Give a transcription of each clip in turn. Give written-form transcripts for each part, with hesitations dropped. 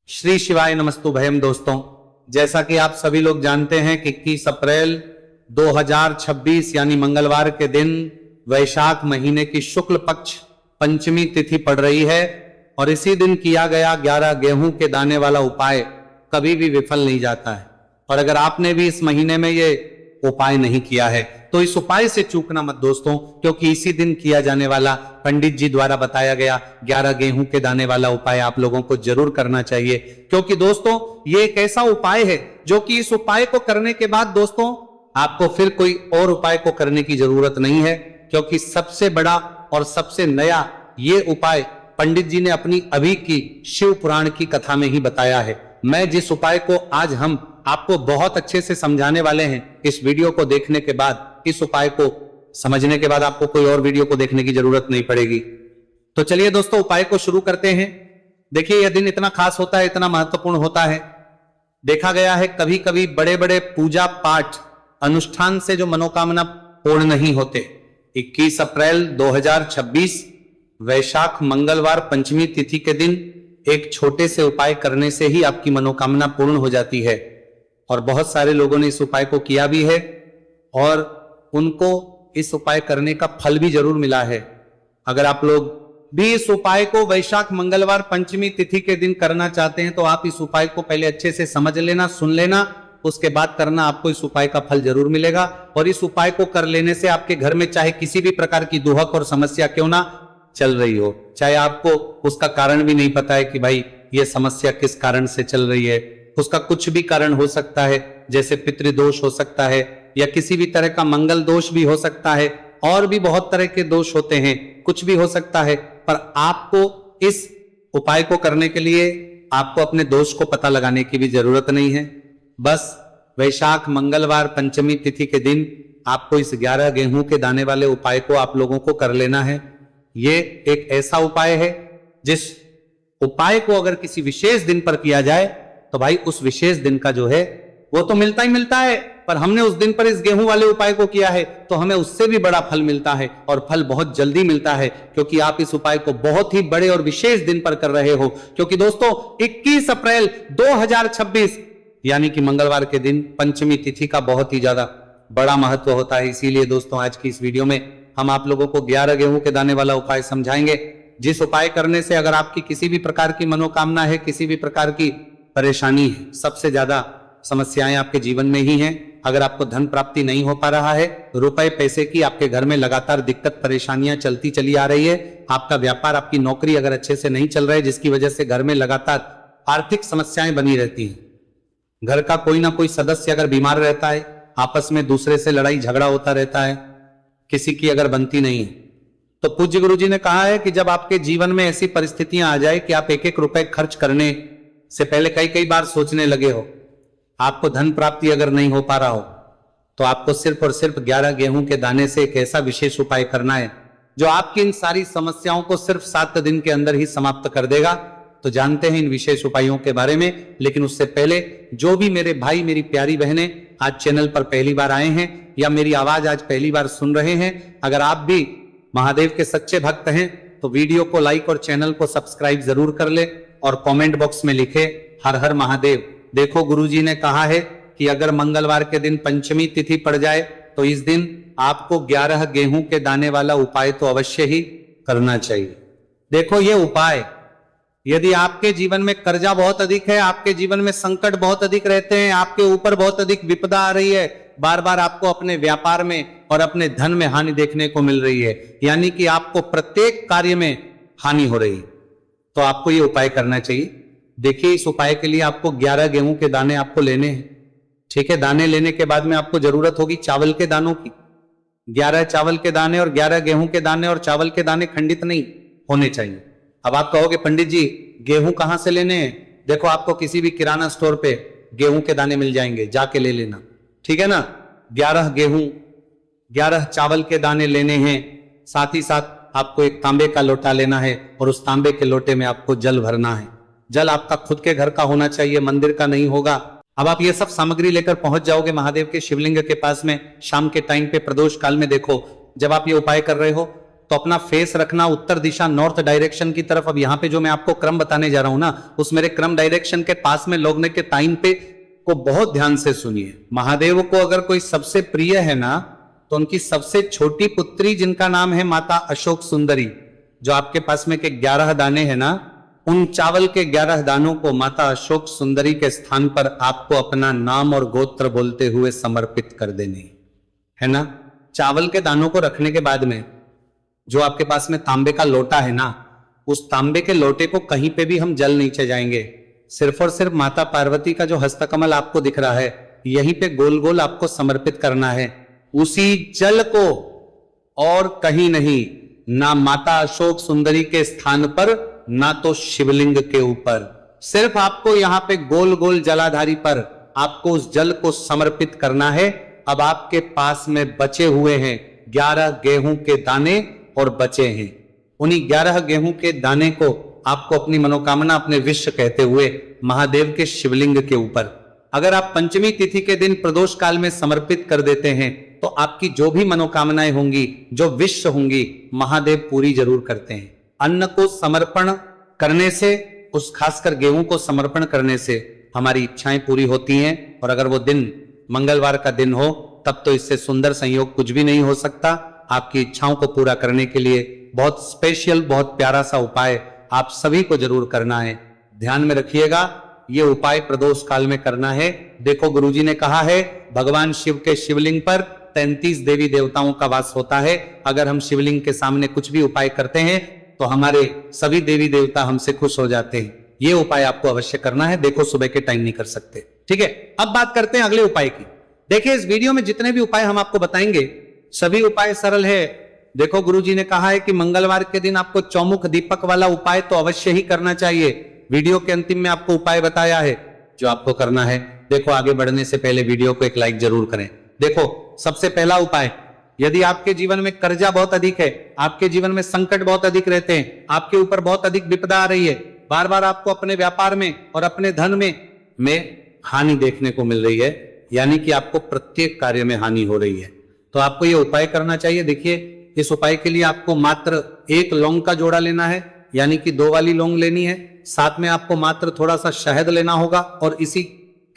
श्री शिवाय नमस्तुभयम। दोस्तों, जैसा कि आप सभी लोग जानते हैं कि 21 अप्रैल 2026 यानी मंगलवार के दिन वैशाख महीने की शुक्ल पक्ष पंचमी तिथि पड़ रही है और इसी दिन किया गया 11 गेहूं के दाने वाला उपाय कभी भी विफल नहीं जाता है। और अगर आपने भी इस महीने में ये उपाय नहीं किया है तो इस उपाय से चूकना मत दोस्तों, क्योंकि इसी दिन किया जाने वाला पंडित जी द्वारा बताया गया 11 गेहूं के दाने वाला उपाय आप लोगों को जरूर करना चाहिए। क्योंकि दोस्तों ये एक ऐसा उपाय है जो कि इस उपाय को करने के बाद दोस्तों आपको फिर कोई और उपाय को करने की जरूरत नहीं है, क्योंकि सबसे बड़ा और सबसे नया ये उपाय पंडित जी ने अपनी अभी की शिव पुराण की कथा में ही बताया है। मैं जिस उपाय को आज हम आपको बहुत अच्छे से समझाने वाले हैं, इस वीडियो को देखने के बाद, इस उपाय को समझने के बाद आपको कोई और वीडियो को देखने की जरूरत नहीं पड़ेगी। तो चलिए दोस्तों उपाय को शुरू करते हैं। देखिए यह दिन इतना खास होता है, इतना महत्वपूर्ण होता है। देखा गया है कभी कभी बड़े बड़े पूजा पाठ अनुष्ठान से जो मनोकामना पूर्ण नहीं होते, 21 अप्रैल 2026 वैशाख मंगलवार पंचमी तिथि के दिन एक छोटे से उपाय करने से ही आपकी मनोकामना पूर्ण हो जाती है। और बहुत सारे लोगों ने इस उपाय को किया भी है और उनको इस उपाय करने का फल भी जरूर मिला है। अगर आप लोग भी इस उपाय को वैशाख मंगलवार पंचमी तिथि के दिन करना चाहते हैं तो आप इस उपाय को पहले अच्छे से समझ लेना, सुन लेना, उसके बाद करना, आपको इस उपाय का फल जरूर मिलेगा। और इस उपाय को कर लेने से आपके घर में चाहे किसी भी प्रकार की दुहक और समस्या क्यों ना चल रही हो, चाहे आपको उसका कारण भी नहीं पता है कि भाई ये समस्या किस कारण से चल रही है, उसका कुछ भी कारण हो सकता है, जैसे पितृदोष हो सकता है या किसी भी तरह का मंगल दोष भी हो सकता है, और भी बहुत तरह के दोष होते हैं, कुछ भी हो सकता है। पर आपको इस उपाय को करने के लिए आपको अपने दोष को पता लगाने की भी जरूरत नहीं है। बस वैशाख मंगलवार पंचमी तिथि के दिन आपको इस 11 गेहूं के दाने वाले उपाय को आप लोगों को कर लेना है। ये एक ऐसा उपाय है जिस उपाय को अगर किसी विशेष दिन पर किया जाए तो भाई उस विशेष दिन का जो है वो तो मिलता ही मिलता है, पर हमने उस दिन पर इस गेहूं वाले उपाय को किया है तो हमें उससे भी बड़ा फल मिलता है, और फल बहुत जल्दी मिलता है, क्योंकि आप इस उपाय को बहुत ही बड़े और विशेष दिन पर कर रहे हो। क्योंकि दोस्तों 21 अप्रैल 2026 यानी कि मंगलवार के दिन पंचमी तिथि का बहुत ही ज्यादा बड़ा महत्व होता है। इसीलिए दोस्तों आज की इस वीडियो में हम आप लोगों को 11 गेहूं के दाने वाला उपाय समझाएंगे, जिस उपाय करने से अगर आपकी किसी भी प्रकार की मनोकामना है, किसी भी प्रकार की परेशानी है, सबसे ज्यादा समस्याएं आपके जीवन में ही हैं। अगर आपको धन प्राप्ति नहीं हो पा रहा है, रुपए पैसे की आपके घर में लगातार दिक्कत परेशानियां चलती चली आ रही है, आपका व्यापार, आपकी नौकरी अगर अच्छे से नहीं चल रहा है, जिसकी वजह से घर में लगातार आर्थिक समस्याएं बनी रहती हैं, घर का कोई ना कोई सदस्य अगर बीमार रहता है, आपस में दूसरे से लड़ाई झगड़ा होता रहता है, किसी की अगर बनती नहीं है, तो पूज्य गुरु जी ने कहा है कि जब आपके जीवन में ऐसी परिस्थितियां आ जाए कि आप एक एक रुपए खर्च करने से पहले कई कई बार सोचने लगे हो, आपको धन प्राप्ति अगर नहीं हो पा रहा हो, तो आपको सिर्फ और सिर्फ 11 गेहूं के दाने से एक ऐसा विशेष उपाय करना है जो आपकी इन सारी समस्याओं को सिर्फ 7 दिन के अंदर ही समाप्त कर देगा। तो जानते हैं इन विशेष उपायों के बारे में, लेकिन उससे पहले जो भी मेरे भाई, मेरी प्यारी बहनें आज चैनल पर पहली बार आए हैं या मेरी आवाज आज पहली बार सुन रहे हैं, अगर आप भी महादेव के सच्चे भक्त हैं तो वीडियो को लाइक और चैनल को सब्सक्राइब जरूर कर ले और कमेंट बॉक्स में लिखे हर हर महादेव। देखो गुरुजी ने कहा है कि अगर मंगलवार के दिन पंचमी तिथि पड़ जाए तो इस दिन आपको 11 गेहूं के दाने वाला उपाय तो अवश्य ही करना चाहिए। देखो ये उपाय, यदि आपके जीवन में कर्जा बहुत अधिक है, आपके जीवन में संकट बहुत अधिक रहते हैं, आपके ऊपर बहुत अधिक विपदा आ रही है, बार बार आपको अपने व्यापार में और अपने धन में हानि देखने को मिल रही है, यानी कि आपको प्रत्येक कार्य में हानि हो रही है, तो आपको ये उपाय करना चाहिए। देखिए इस उपाय के लिए आपको 11 गेहूं के दाने आपको लेने हैं, ठीक है। दाने लेने के बाद में आपको जरूरत होगी चावल के दानों की। 11 चावल के दाने और 11 गेहूं के दाने और चावल के दाने खंडित नहीं होने चाहिए। अब आप कहोगे पंडित जी गेहूं कहां से लेने हैं? देखो आपको किसी भी किराना स्टोर पे गेहूं के दाने मिल जाएंगे, जाके ले लेना, ठीक है ना। 11 गेहूं 11 चावल के दाने लेने हैं, साथ ही साथ आपको एक तांबे का लोटा लेना है और उस तांबे के लोटे में आपको जल भरना है। जल आपका खुद के घर का होना चाहिए, मंदिर का नहीं होगा। अब आप ये सब सामग्री लेकर पहुंच जाओगे महादेव के शिवलिंग के पास में, शाम के टाइम पे प्रदोष काल में। देखो जब आप ये उपाय कर रहे हो तो अपना फेस रखना उत्तर दिशा, नॉर्थ डायरेक्शन की तरफ। अब यहाँ पे जो मैं आपको क्रम बताने जा रहा हूं ना, उस मेरे क्रम डायरेक्शन के पास में लोगने के टाइम पे को बहुत ध्यान से सुनिए। महादेव को अगर कोई सबसे प्रिय है ना, तो उनकी सबसे छोटी पुत्री जिनका नाम है माता अशोक सुंदरी, जो आपके पास में के 11 दाने हैं ना, उन चावल के 11 दानों को माता अशोक सुंदरी के स्थान पर आपको अपना नाम और गोत्र बोलते हुए समर्पित कर देनी है ना। चावल के दानों को रखने के बाद में जो आपके पास में तांबे का लोटा है ना, उस तांबे के लोटे को कहीं पे भी हम जल नीचे जाएंगे, सिर्फ और सिर्फ माता पार्वती का जो हस्तकमल आपको दिख रहा है, यहीं पे गोल गोल आपको समर्पित करना है। उसी जल को और कहीं नहीं, ना माता अशोक सुंदरी के स्थान पर, ना तो शिवलिंग के ऊपर, सिर्फ आपको यहां पे गोल गोल जलाधारी पर आपको उस जल को समर्पित करना है। अब आपके पास में बचे हुए हैं 11 गेहूं के दाने और बचे हैं। उन्हीं 11 गेहूं के दाने को आपको अपनी मनोकामना, अपने विश्व कहते हुए महादेव के शिवलिंग के ऊपर, अगर आप पंचमी तिथि के दिन प्रदोष काल में समर्पित कर देते हैं, तो आपकी जो भी मनोकामनाएं होंगी, जो विश्व होंगी, महादेव पूरी जरूर करते हैं। अन्न को समर्पण करने से, उस खासकर गेहूं को समर्पण करने से हमारी इच्छाएं पूरी होती हैं। और अगर वो दिन मंगलवार का दिन हो, तब तो इससे सुंदर संयोग कुछ भी नहीं हो सकता। आपकी इच्छाओं को पूरा करने के लिए बहुत स्पेशल, बहुत प्यारा सा उपाय आप सभी को जरूर करना है। ध्यान में रखिएगा, ये उपाय प्रदोष काल में करना है। देखो, गुरुजी ने कहा है भगवान शिव के शिवलिंग पर 33 देवी देवताओं का वास होता है। अगर हम शिवलिंग के सामने कुछ भी उपाय करते हैं, तो हमारे सभी देवी देवता हमसे खुश हो जाते हैं। ये उपाय आपको अवश्य करना है। देखो, सुबह के टाइम नहीं कर सकते, ठीक है। अब बात करते हैं अगले उपाय की। देखिए, इस वीडियो में जितने भी उपाय हम आपको बताएंगे, सभी उपाय सरल है। देखो, गुरुजी ने कहा है कि मंगलवार के दिन आपको चौमुख दीपक वाला उपाय तो अवश्य ही करना चाहिए। वीडियो के अंतिम में आपको उपाय बताया है जो आपको करना है। देखो, आगे बढ़ने से पहले वीडियो को एक लाइक जरूर करें। देखो, सबसे पहला उपाय, यदि आपके जीवन में कर्जा बहुत अधिक है, आपके जीवन में संकट बहुत अधिक रहते हैं, आपके ऊपर बहुत अधिक विपदा आ रही है, बार बार आपको अपने व्यापार में और अपने धन में हानि देखने को मिल रही है, यानी कि आपको प्रत्येक कार्य में हानि हो रही है, तो आपको यह उपाय करना चाहिए। देखिए, इस उपाय के लिए आपको मात्र 1 लौंग का जोड़ा लेना है, यानी कि 2 वाली लौंग लेनी है। साथ में आपको मात्र थोड़ा सा शहद लेना होगा, और इसी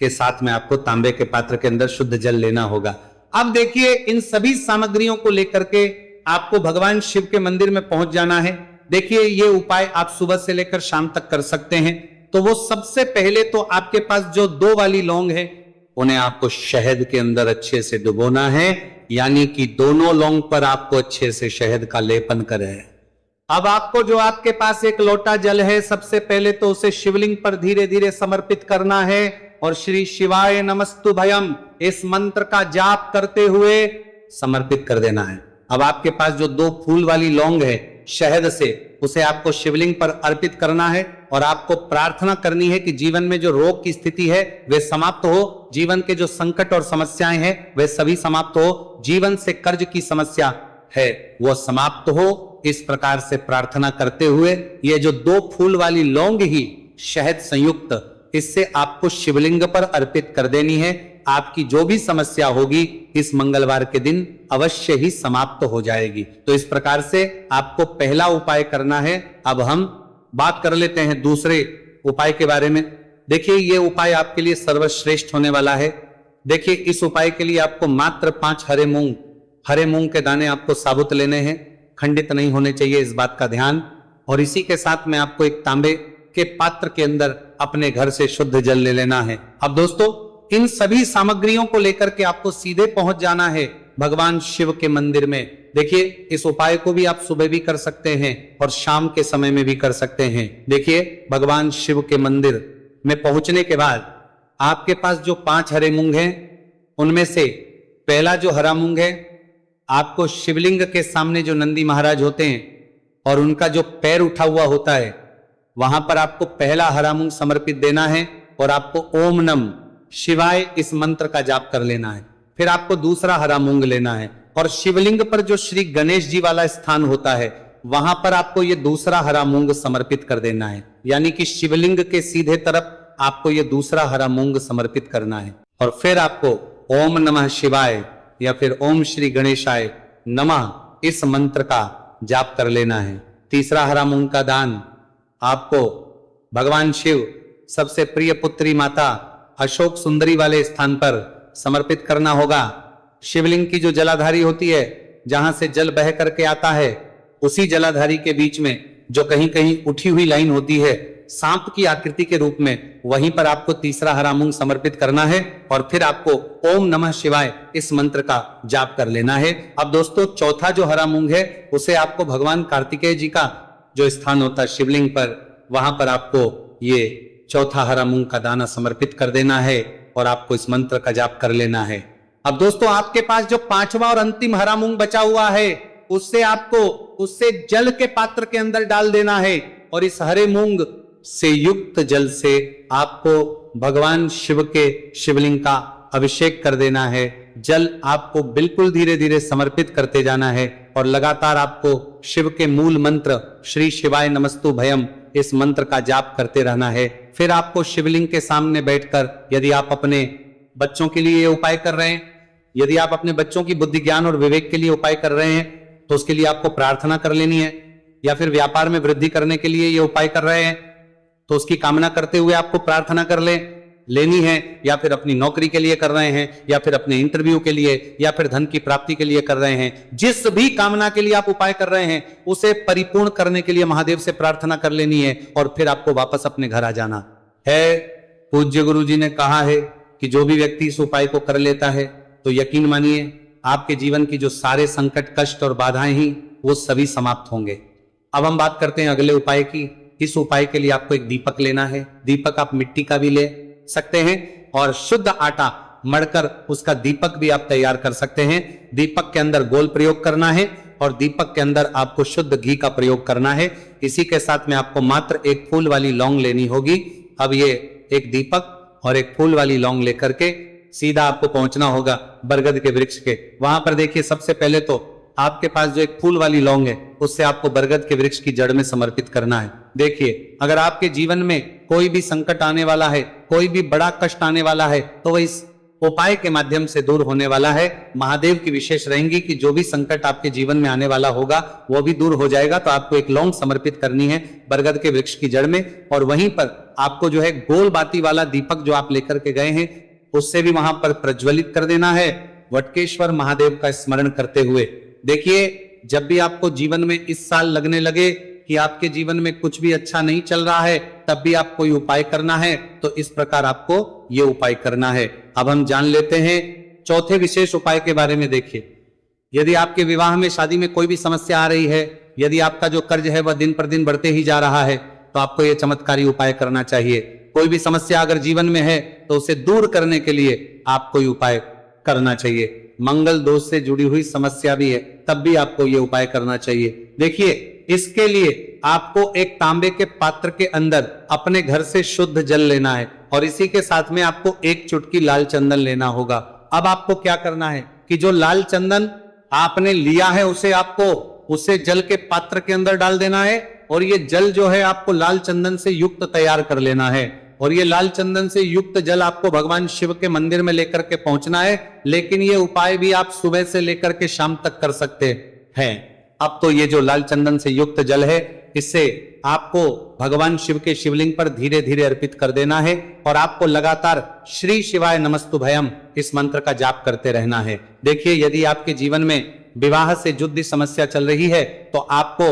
के साथ में आपको तांबे के पात्र के अंदर शुद्ध जल लेना होगा। अब देखिए, इन सभी सामग्रियों को लेकर के आपको भगवान शिव के मंदिर में पहुंच जाना है। देखिए, ये उपाय आप सुबह से लेकर शाम तक कर सकते हैं। तो वो सबसे पहले तो आपके पास जो 2 वाली लौंग है, उन्हें आपको शहद के अंदर अच्छे से डुबोना है, यानी कि दोनों लौंग पर आपको अच्छे से शहद का लेपन करें। अब आपको जो आपके पास 1 लोटा जल है, सबसे पहले तो उसे शिवलिंग पर धीरे धीरे समर्पित करना है, और श्री शिवाय नमस्तु भयम इस मंत्र का जाप करते हुए समर्पित कर देना है। अब आपके पास जो 2 फूल वाली लौंग है शहद से, उसे आपको शिवलिंग पर अर्पित करना है, और आपको प्रार्थना करनी है कि जीवन में जो रोग की स्थिति है वे समाप्त हो, जीवन के जो संकट और समस्याएं हैं वे सभी समाप्त हो, जीवन से कर्ज की समस्या है वो समाप्त हो। इस प्रकार से प्रार्थना करते हुए ये जो 2 फूल वाली लौंग ही शहद संयुक्त, इससे आपको शिवलिंग पर अर्पित कर देनी है। आपकी जो भी समस्या होगी इस मंगलवार के दिन अवश्य ही समाप्त हो जाएगी। तो इस प्रकार से आपको पहला उपाय करना है। अब हम बात कर लेते हैं दूसरे उपाय के बारे में। देखिए, ये उपाय आपके लिए सर्वश्रेष्ठ होने वाला है। देखिए, इस उपाय के लिए आपको मात्र 5 हरे मूंग के दाने आपको साबुत लेने हैं, खंडित नहीं होने चाहिए, इस बात का ध्यान। और इसी के साथ में आपको एक तांबे के पात्र के अंदर अपने घर से शुद्ध जल ले लेना है। अब दोस्तों, इन सभी सामग्रियों को लेकर के आपको सीधे पहुंच जाना है भगवान शिव के मंदिर में। देखिए, इस उपाय को भी आप सुबह भी कर सकते हैं और शाम के समय में भी कर सकते हैं। देखिए, भगवान शिव के मंदिर में पहुंचने के बाद आपके पास जो 5 हरे मूंग हैं, उनमें से पहला जो हरा मूंग है, आपको शिवलिंग के सामने जो नंदी महाराज होते हैं और उनका जो पैर उठा हुआ होता है, वहां पर आपको पहला हरा मूंग समर्पित देना है, और आपको ओम नम शिवाय इस मंत्र का जाप कर लेना है। फिर आपको दूसरा हरा मूंग लेना है, और शिवलिंग पर जो श्री गणेश जी वाला स्थान होता है, वहां पर आपको ये दूसरा हरा मूंग समर्पित कर देना है, यानी कि शिवलिंग के सीधे तरफ आपको ये दूसरा हरा मूंग समर्पित करना है। और फिर आपको ओम नमः शिवाय या फिर ओम श्री गणेशाय नमः इस मंत्र का जाप कर लेना है। तीसरा, हरा मूंग का दान आपको भगवान शिव सबसे प्रिय पुत्री माता अशोक सुंदरी वाले स्थान पर समर्पित करना होगा। शिवलिंग की जो जलाधारी होती है, जहां से जल बह करके आता है, उसी जलाधारी के बीच में जो कहीं कहीं उठी हुई लाइन होती है सांप की आकृति के रूप में, वहीं पर आपको तीसरा हरा मूंग समर्पित करना है और फिर आपको ओम नमः शिवाय इस मंत्र का जाप कर लेना है। अब दोस्तों, चौथा जो हरा मूंग है उसे आपको भगवान कार्तिकेय जी का जो स्थान होता है शिवलिंग पर, वहां पर आपको ये चौथा हरा मूंग का दाना समर्पित कर देना है और आपको इस मंत्र का जाप कर लेना है। अब दोस्तों, आपके पास जो पांचवा और अंतिम हरा मूंग बचा हुआ है, उससे जल के पात्र के अंदर डाल देना है और इस हरे मूंग से युक्त जल से आपको भगवान शिव के शिवलिंग का अभिषेक कर देना है। जल आपको बिल्कुल धीरे धीरे समर्पित करते जाना है और लगातार आपको शिव के मूल मंत्र श्री शिवाय नमस्तु भयम इस मंत्र का जाप करते रहना है। फिर आपको शिवलिंग के सामने बैठकर, यदि आप अपने बच्चों के लिए उपाय कर रहे हैं, यदि आप अपने बच्चों की बुद्धि ज्ञान और विवेक के लिए उपाय कर रहे हैं, तो उसके लिए आपको प्रार्थना कर लेनी है। या फिर व्यापार में वृद्धि करने के लिए ये उपाय कर रहे हैं, तो उसकी कामना करते हुए आपको प्रार्थना कर लेनी है। या फिर अपनी नौकरी के लिए कर रहे हैं, या फिर अपने इंटरव्यू के लिए, या फिर धन की प्राप्ति के लिए कर रहे हैं, जिस भी कामना के लिए आप उपाय कर रहे हैं उसे परिपूर्ण करने के लिए महादेव से प्रार्थना कर लेनी है और फिर आपको वापस अपने घर आ जाना है। पूज्य गुरु जी ने कहा है कि जो भी व्यक्ति इस उपाय को कर लेता है, तो यकीन मानिए आपके जीवन की जो सारे संकट, कष्ट और बाधाएं ही वो सभी समाप्त होंगे। अब हम बात करते हैं अगले उपाय की। इस उपाय के लिए आपको एक दीपक लेना है। दीपक आप मिट्टी का भी ले सकते हैं और शुद्ध आटा मढ़कर उसका दीपक भी आप तैयार कर सकते हैं। दीपक के अंदर गोल प्रयोग करना है और दीपक के अंदर आपको शुद्ध घी का प्रयोग करना है। इसी के साथ में आपको मात्र एक फूल वाली लौंग लेनी होगी। अब ये एक दीपक और एक फूल वाली लौंग लेकर के सीधा आपको पहुंचना होगा बरगद के वृक्ष के। वहां पर देखिए, सबसे पहले तो आपके पास जो एक फूल वाली लौंग है उससे आपको बरगद के वृक्ष की जड़ में समर्पित करना है। देखिए, अगर आपके जीवन में कोई भी संकट आने वाला है, कोई भी बड़ा कष्ट आने वाला है, तो वह इस उपाय के माध्यम से दूर होने वाला है। महादेव की विशेष रहेंगी कि जो भी संकट आपके जीवन में आने वाला होगा वो भी दूर हो जाएगा। तो आपको एक लौंग समर्पित करनी है बरगद के वृक्ष की जड़ में, और वहीं पर आपको जो है गोल बाती वाला दीपक जो आप लेकर के गए हैं उससे भी वहां पर प्रज्वलित कर देना है, वटकेश्वर महादेव का स्मरण करते हुए। देखिए, जब भी आपको जीवन में इस साल लगने लगे कि आपके जीवन में कुछ भी अच्छा नहीं चल रहा है, तब भी आप कोई उपाय करना है, तो इस प्रकार आपको ये उपाय करना है। अब हम जान लेते हैं चौथे विशेष उपाय के बारे में। देखिए, यदि आपके विवाह में, शादी में कोई भी समस्या आ रही है, यदि आपका जो कर्ज है वह दिन पर दिन बढ़ते ही जा रहा है, तो आपको यह चमत्कारी उपाय करना चाहिए। कोई भी समस्या अगर जीवन में है तो उसे दूर करने के लिए आप कोई उपाय करना चाहिए। मंगल दोष से जुड़ी हुई समस्या भी है, तब भी आपको यह उपाय करना चाहिए। देखिए, इसके लिए आपको एक तांबे के पात्र के अंदर अपने घर से शुद्ध जल लेना है और इसी के साथ में आपको एक चुटकी लाल चंदन लेना होगा। अब आपको क्या करना है कि जो लाल चंदन आपने लिया है उसे जल के पात्र के अंदर डाल देना है और ये जल जो है आपको लाल चंदन से युक्त तैयार कर लेना है। और ये लाल चंदन से युक्त जल आपको भगवान शिव के मंदिर में लेकर के पहुंचना है। लेकिन ये उपाय भी आप सुबह से लेकर के शाम तक कर सकते हैं। अब तो ये जो लाल चंदन से युक्त जल है, इससे आपको भगवान शिव के शिवलिंग पर धीरे धीरे अर्पित कर देना है और आपको लगातार श्री शिवाय नमस्तु भयम इस मंत्र का जाप करते रहना है। देखिए, यदि आपके जीवन में विवाह से जुड़ी समस्या चल रही है तो आपको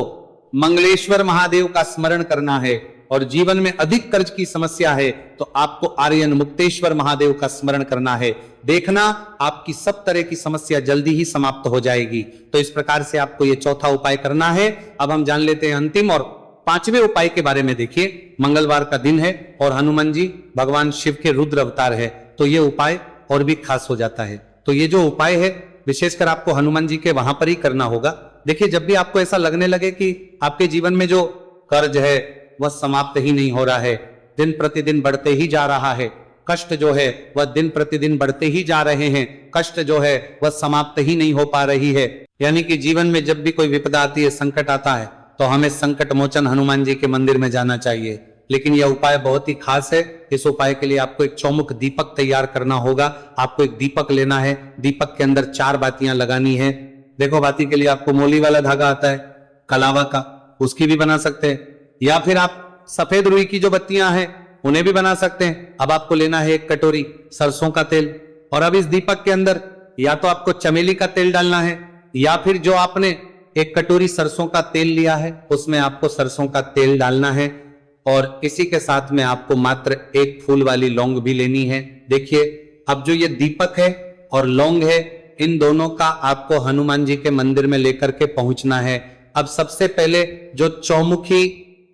मंगलेश्वर महादेव का स्मरण करना है, और जीवन में अधिक कर्ज की समस्या है तो आपको आर्यन मुक्तेश्वर महादेव का स्मरण करना है। देखना, आपकी सब तरह की समस्या जल्दी ही समाप्त हो जाएगी। तो इस प्रकार से आपको ये चौथा उपाय करना है। अब हम जान लेते हैं अंतिम और पांचवें उपाय के बारे में। देखिए, मंगलवार का दिन है और हनुमान जी भगवान शिव के रुद्र अवतार है, तो ये उपाय और भी खास हो जाता है। तो ये जो उपाय है विशेषकर आपको हनुमान जी के वहां पर ही करना होगा। देखिए, जब भी आपको ऐसा लगने लगे कि आपके जीवन में जो कर्ज है वह समाप्त ही नहीं हो रहा है, दिन प्रतिदिन बढ़ते ही जा रहा है, कष्ट जो है वह दिन प्रतिदिन बढ़ते ही जा रहे हैं, कष्ट जो है वह समाप्त ही नहीं हो पा रही है, यानी कि जीवन में जब भी कोई विपदा आती है, संकट आता है, तो हमें संकट मोचन हनुमान जी के मंदिर में जाना चाहिए। लेकिन यह उपाय बहुत ही खास है। इस उपाय के लिए आपको एक चौमुख दीपक तैयार करना होगा। आपको एक दीपक लेना है, दीपक के अंदर 4 बातियां लगानी है। देखो, बाती के लिए आपको मोली वाला धागा आता है, कलावा का, उसकी भी बना सकते हैं, या फिर आप सफेद रुई की जो बत्तियां हैं उन्हें भी बना सकते हैं। अब आपको लेना है 1 कटोरी सरसों का तेल, और अब इस दीपक के अंदर या तो आपको चमेली का तेल डालना है, या फिर जो आपने 1 कटोरी सरसों का तेल लिया है उसमें आपको सरसों का तेल डालना है, और इसी के साथ में आपको मात्र 1 फूल वाली लौंग भी लेनी है। देखिए, अब जो ये दीपक है और लौंग है, इन दोनों का आपको हनुमान जी के मंदिर में लेकर के पहुंचना है। अब सबसे पहले जो चौमुखी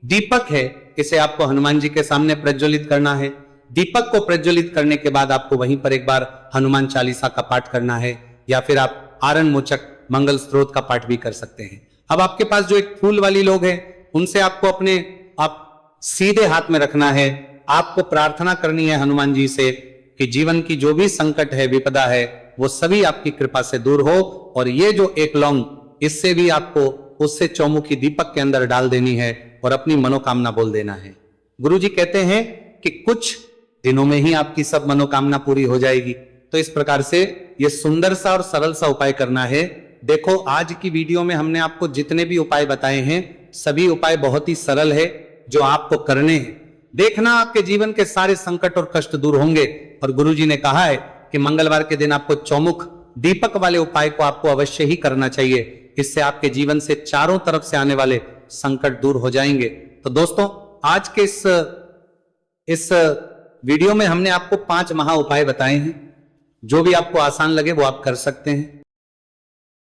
दीपक है इसे आपको हनुमान जी के सामने प्रज्वलित करना है। दीपक को प्रज्वलित करने के बाद आपको वहीं पर एक बार हनुमान चालीसा का पाठ करना है, या फिर आप आरण मोचक मंगल स्त्रोत का पाठ भी कर सकते हैं। अब आपके पास जो एक फूल वाली लोग हैं उनसे आपको अपने आप सीधे हाथ में रखना है। आपको प्रार्थना करनी है हनुमान जी से कि जीवन की जो भी संकट है, विपदा है, वो सभी आपकी कृपा से दूर हो, और ये जो एक लौंग, इससे भी आपको उससे चौमुखी दीपक के अंदर डाल देनी है और अपनी मनोकामना बोल देना है। गुरुजी कहते हैं कि कुछ दिनों में ही आपकी सब मनोकामना पूरी हो जाएगी। तो इस प्रकार से ये सुंदर सा और सरल सा उपाय करना है। देखो, आज की वीडियो में हमने आपको जितने भी उपाय बताए हैं सभी उपाय बहुत ही सरल है जो आपको करने हैं। देखना, आपके जीवन के सारे संकट और कष्ट दूर होंगे। और गुरुजी ने कहा है कि मंगलवार के दिन आपको चौमुख दीपक वाले उपाय को आपको अवश्य ही करना चाहिए। इससे आपके जीवन से चारों तरफ से आने वाले संकट दूर हो जाएंगे। तो दोस्तों, आज के इस वीडियो में हमने आपको 5 महा उपाय बताए हैं। जो भी आपको आसान लगे वो आप कर सकते हैं।